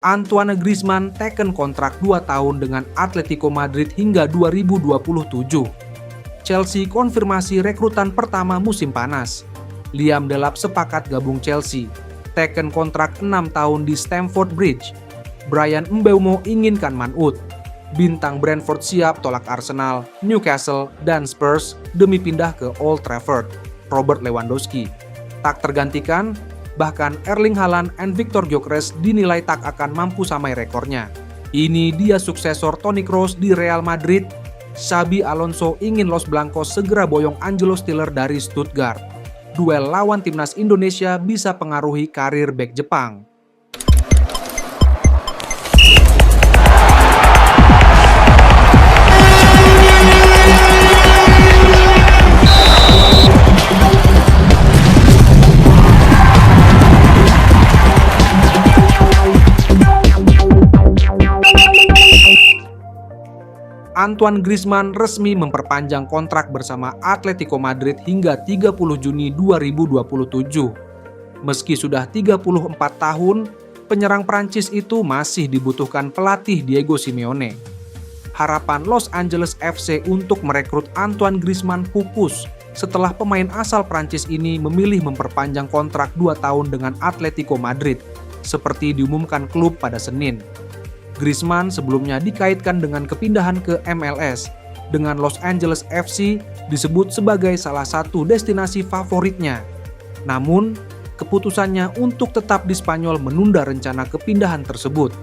Antoine Griezmann teken kontrak 2 tahun dengan Atletico Madrid hingga 2027. Chelsea konfirmasi rekrutan pertama musim panas. Liam Delap sepakat gabung Chelsea. Teken kontrak 6 tahun di Stamford Bridge. Bryan Mbeumo inginkan Manut. Bintang Brentford siap tolak Arsenal, Newcastle, dan Spurs demi pindah ke Old Trafford. Robert Lewandowski tak tergantikan, bahkan Erling Haaland dan Victor Gyökeres dinilai tak akan mampu samai rekornya. Ini dia suksesor Toni Kroos di Real Madrid. Xabi Alonso ingin Los Blancos segera boyong Angelo Stiller dari Stuttgart. Duel lawan timnas Indonesia bisa pengaruhi karir bek Jepang. Antoine Griezmann resmi memperpanjang kontrak bersama Atletico Madrid hingga 30 Juni 2027. Meski sudah 34 tahun, penyerang Prancis itu masih dibutuhkan pelatih Diego Simeone. Harapan Los Angeles FC untuk merekrut Antoine Griezmann pupus setelah pemain asal Prancis ini memilih memperpanjang kontrak 2 tahun dengan Atletico Madrid, seperti diumumkan klub pada Senin. Griezmann sebelumnya dikaitkan dengan kepindahan ke MLS, dengan Los Angeles FC disebut sebagai salah satu destinasi favoritnya. Namun, keputusannya untuk tetap di Spanyol menunda rencana kepindahan tersebut.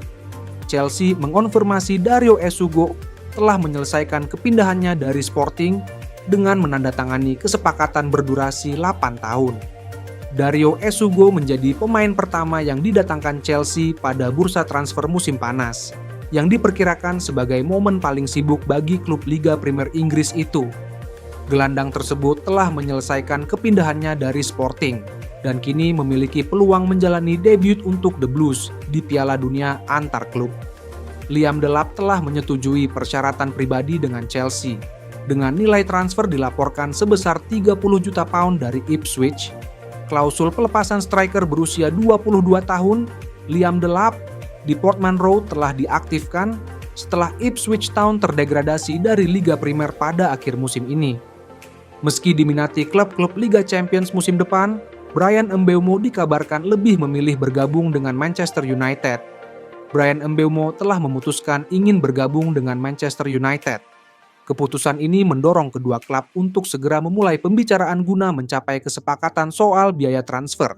Chelsea mengonfirmasi Dario Esugo telah menyelesaikan kepindahannya dari Sporting dengan menandatangani kesepakatan berdurasi 8 tahun. Dario Esugo menjadi pemain pertama yang didatangkan Chelsea pada bursa transfer musim panas, yang diperkirakan sebagai momen paling sibuk bagi klub Liga Premier Inggris itu. Gelandang tersebut telah menyelesaikan kepindahannya dari Sporting, dan kini memiliki peluang menjalani debut untuk The Blues di Piala Dunia antar klub. Liam Delap telah menyetujui persyaratan pribadi dengan Chelsea, dengan nilai transfer dilaporkan sebesar 30 juta pound dari Ipswich. Klausul pelepasan striker berusia 22 tahun, Liam Delap, di Portman Road telah diaktifkan setelah Ipswich Town terdegradasi dari Liga Primer pada akhir musim ini. Meski diminati klub-klub Liga Champions musim depan, Bryan Mbeumo dikabarkan lebih memilih bergabung dengan Manchester United. Bryan Mbeumo telah memutuskan ingin bergabung dengan Manchester United. Keputusan ini mendorong kedua klub untuk segera memulai pembicaraan guna mencapai kesepakatan soal biaya transfer.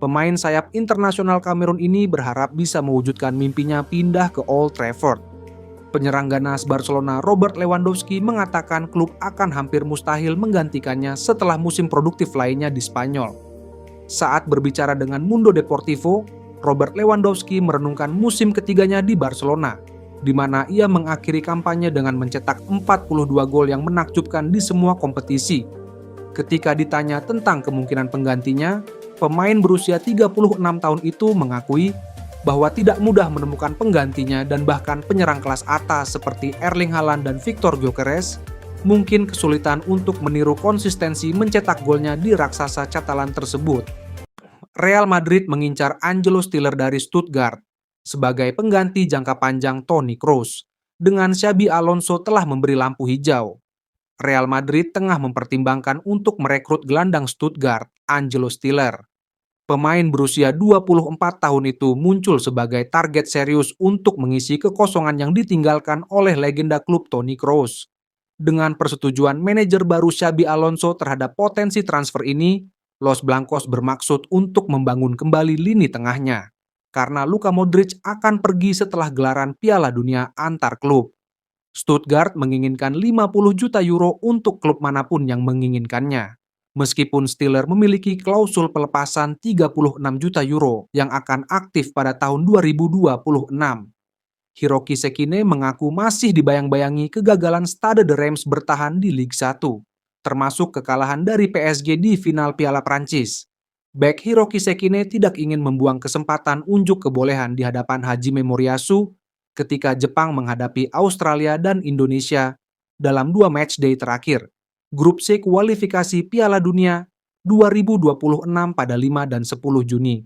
Pemain sayap internasional Kamerun ini berharap bisa mewujudkan mimpinya pindah ke Old Trafford. Penyerang ganas Barcelona Robert Lewandowski mengatakan klub akan hampir mustahil menggantikannya setelah musim produktif lainnya di Spanyol. Saat berbicara dengan Mundo Deportivo, Robert Lewandowski merenungkan musim ketiganya di Barcelona, di mana ia mengakhiri kampanye dengan mencetak 42 gol yang menakjubkan di semua kompetisi. Ketika ditanya tentang kemungkinan penggantinya, pemain berusia 36 tahun itu mengakui bahwa tidak mudah menemukan penggantinya dan bahkan penyerang kelas atas seperti Erling Haaland dan Victor Gyökeres mungkin kesulitan untuk meniru konsistensi mencetak golnya di raksasa Catalan tersebut. Real Madrid mengincar Angelo Stiller dari Stuttgart sebagai pengganti jangka panjang Toni Kroos, dengan Xabi Alonso telah memberi lampu hijau. Real Madrid tengah mempertimbangkan untuk merekrut gelandang Stuttgart, Angelo Stiller. Pemain berusia 24 tahun itu muncul sebagai target serius untuk mengisi kekosongan yang ditinggalkan oleh legenda klub Toni Kroos. Dengan persetujuan manajer baru Xabi Alonso terhadap potensi transfer ini, Los Blancos bermaksud untuk membangun kembali lini tengahnya, karena Luka Modric akan pergi setelah gelaran Piala Dunia antar klub. Stuttgart menginginkan 50 juta euro untuk klub manapun yang menginginkannya. Meskipun Stiller memiliki klausul pelepasan 36 juta euro yang akan aktif pada tahun 2026. Hiroki Sekine mengaku masih dibayang-bayangi kegagalan Stade de Reims bertahan di Ligue 1, termasuk kekalahan dari PSG di final Piala Prancis. Bek Hiroki Sekine tidak ingin membuang kesempatan unjuk kebolehan di hadapan Hajime Moriyasu ketika Jepang menghadapi Australia dan Indonesia dalam 2 matchday terakhir, Grup C kualifikasi Piala Dunia 2026 pada 5 dan 10 Juni.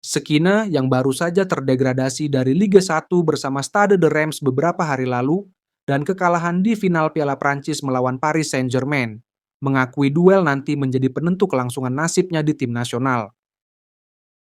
Skina yang baru saja terdegradasi dari Liga 1 bersama Stade de Reims beberapa hari lalu dan kekalahan di final Piala Prancis melawan Paris Saint-Germain, mengakui duel nanti menjadi penentu kelangsungan nasibnya di tim nasional.